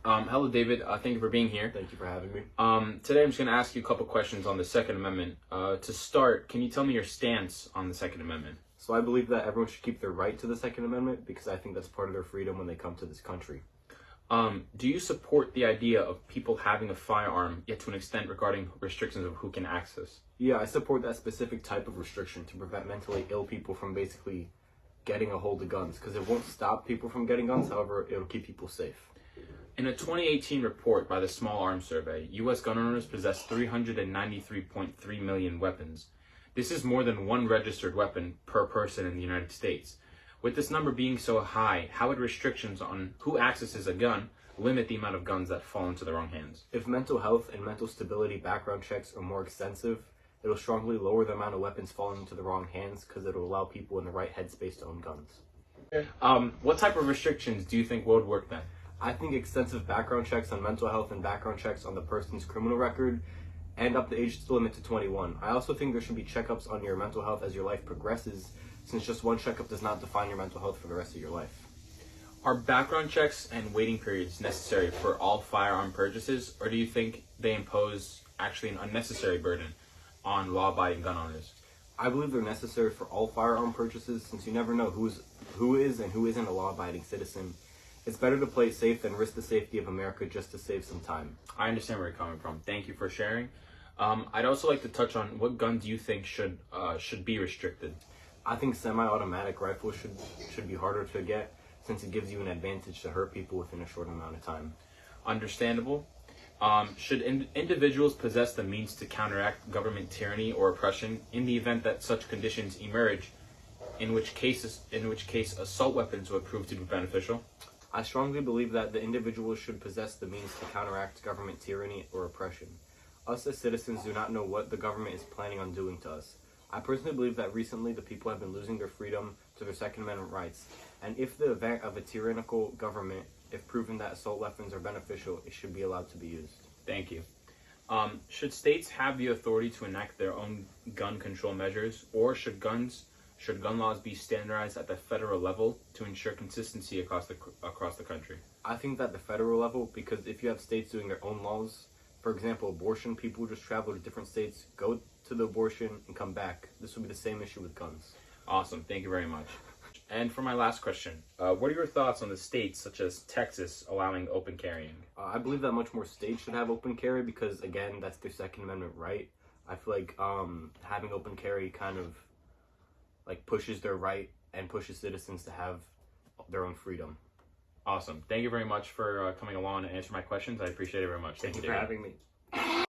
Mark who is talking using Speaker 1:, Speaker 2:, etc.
Speaker 1: Hello, David. Thank you for being here.
Speaker 2: Thank you for having me.
Speaker 1: Today I'm just going to ask you a couple questions on the Second Amendment. To start, can you tell me your stance on the Second Amendment?
Speaker 2: So I believe that everyone should keep their right to the Second Amendment because I think that's part of their freedom when they come to this country.
Speaker 1: Do you support the idea of people having a firearm, yet to an extent regarding restrictions of who can access?
Speaker 2: Yeah, I support that specific type of restriction to prevent mentally ill people from basically getting a hold of guns because it won't stop people from getting guns. However, it'll keep people safe.
Speaker 1: In a 2018 report by the Small Arms Survey, U.S. gun owners possess 393.3 million weapons. This is more than one registered weapon per person in the United States. With this number being so high, how would restrictions on who accesses a gun limit the amount of guns that fall into the wrong hands?
Speaker 2: If mental health and mental stability background checks are more extensive, it'll strongly lower the amount of weapons falling into the wrong hands because it'll allow people in the right headspace to own guns.
Speaker 1: What type of restrictions do you think would work then?
Speaker 2: I think extensive background checks on mental health and background checks on the person's criminal record and up the age limit to 21. I also think there should be checkups on your mental health as your life progresses, since just one checkup does not define your mental health for the rest of your life.
Speaker 1: Are background checks and waiting periods necessary for all firearm purchases, or do you think they impose actually an unnecessary burden on law-abiding gun owners?
Speaker 2: I believe they're necessary for all firearm purchases, since you never know who is and who isn't a law-abiding citizen. It's better to play safe than risk the safety of America just to save some time.
Speaker 1: I understand where you're coming from. Thank you for sharing. I'd also like to touch on what guns you think should be restricted.
Speaker 2: I think semi-automatic rifles should be harder to get, since it gives you an advantage to hurt people within a short amount of time.
Speaker 1: Understandable. Should individuals possess the means to counteract government tyranny or oppression in the event that such conditions emerge, in which case assault weapons would prove to be beneficial?
Speaker 2: I strongly believe that the individual should possess the means to counteract government tyranny or oppression. Us as citizens do not know what the government is planning on doing to us. I personally believe that recently the people have been losing their freedom to their Second Amendment rights, and if the event of a tyrannical government, if proven that assault weapons are beneficial, it should be allowed to be used.
Speaker 1: Thank you. Should states have the authority to enact their own gun control measures, or should gun laws be standardized at the federal level to ensure consistency across the country?
Speaker 2: I think that the federal level, because if you have states doing their own laws, for example, abortion, people just travel to different states, go to the abortion, and come back. This will be the same issue with guns.
Speaker 1: Awesome. Thank you very much. And for my last question, what are your thoughts on the states such as Texas allowing open carrying?
Speaker 2: I believe that much more states should have open carry because, again, that's their Second Amendment right. I feel like having open carry kind of pushes their right and pushes citizens to have their own freedom.
Speaker 1: Awesome. Thank you very much for coming along and answering my questions. I appreciate it very much.
Speaker 2: Thank you for having me.